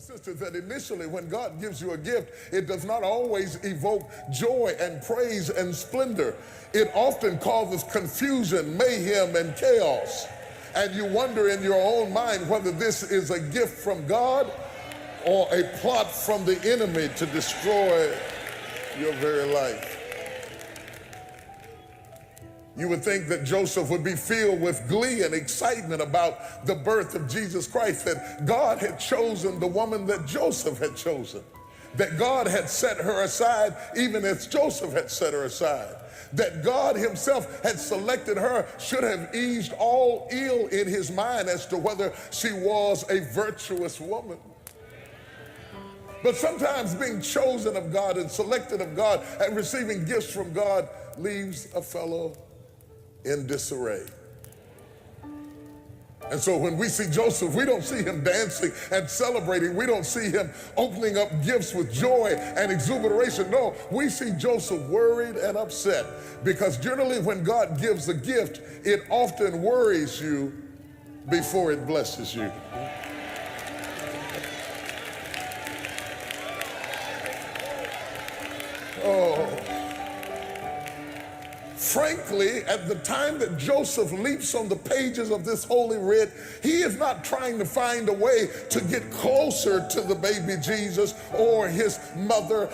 Sisters, that initially when God gives you a gift, it does not always evoke joy and praise and splendor. It often causes confusion, mayhem, and chaos. And you wonder in your own mind whether this is a gift from God or a plot from the enemy to destroy your very life. You would think that Joseph would be filled with glee and excitement about the birth of Jesus Christ, that God had chosen the woman that Joseph had chosen, that God had set her aside even as Joseph had set her aside, that God himself had selected her should have eased all ill in his mind as to whether she was a virtuous woman. But sometimes being chosen of God and selected of God and receiving gifts from God leaves a fellow in disarray. And so when we see Joseph, we don't see him dancing and celebrating. We don't see him opening up gifts with joy and exuberation. No, we see Joseph worried and upset, because generally when God gives a gift, it often worries you before it blesses you. Oh. Frankly, at the time that Joseph leaps on the pages of this holy writ, he is not trying to find a way to get closer to the baby Jesus or his mother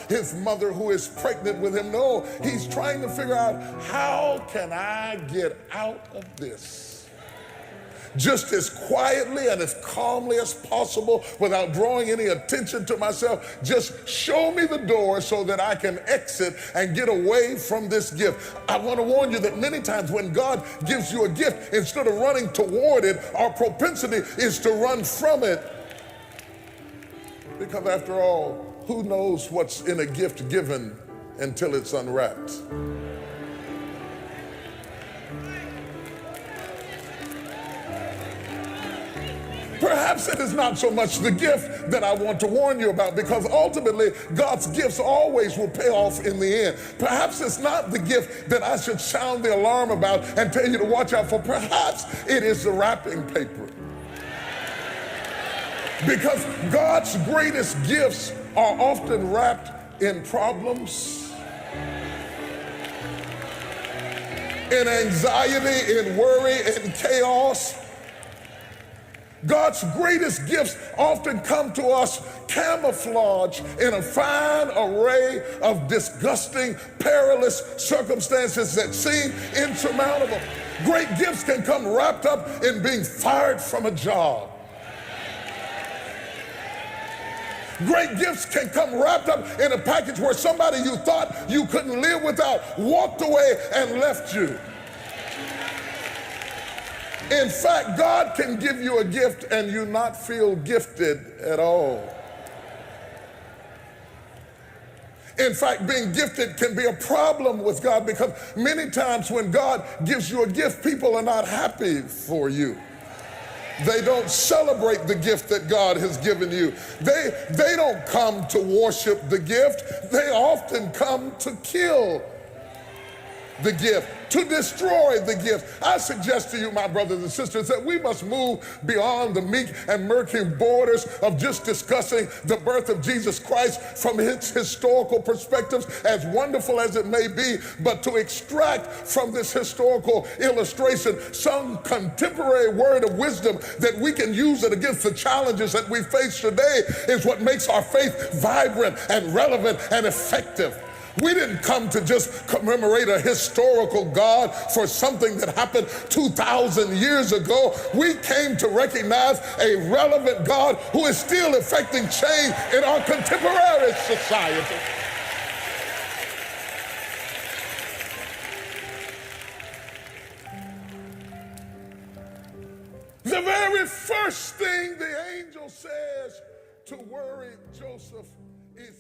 who is pregnant with him. No, he's trying to figure out, how can I get out of this? Just as quietly and as calmly as possible, without drawing any attention to myself. Just show me the door so that I can exit and get away from this gift. I want to warn you that many times when God gives you a gift, instead of running toward it, our propensity is to run from it. Because after all, who knows what's in a gift given until it's unwrapped? Perhaps it is not so much the gift that I want to warn you about, because ultimately God's gifts always will pay off in the end. Perhaps it's not the gift that I should sound the alarm about and tell you to watch out for. Perhaps it is the wrapping paper. Because God's greatest gifts are often wrapped in problems, in anxiety, in worry, in chaos. God's greatest gifts often come to us camouflaged in a fine array of disgusting, perilous circumstances that seem insurmountable. Great gifts can come wrapped up in being fired from a job. Great gifts can come wrapped up in a package where somebody you thought you couldn't live without walked away and left you. In fact, God can give you a gift and you not feel gifted at all. In fact, being gifted can be a problem with God, because many times when God gives you a gift, people are not happy for you. They don't celebrate the gift that God has given you. They don't come to worship the gift. They often come to kill the gift, to destroy the gift. I suggest to you, my brothers and sisters, that we must move beyond the meek and murky borders of just discussing the birth of Jesus Christ from its historical perspectives, as wonderful as it may be, but to extract from this historical illustration some contemporary word of wisdom that we can use it against the challenges that we face today, is what makes our faith vibrant and relevant and effective. We didn't come to just commemorate a historical God for something that happened 2,000 years ago. We came to recognize a relevant God who is still effecting change in our contemporary society. The very first thing the angel says to worry Joseph is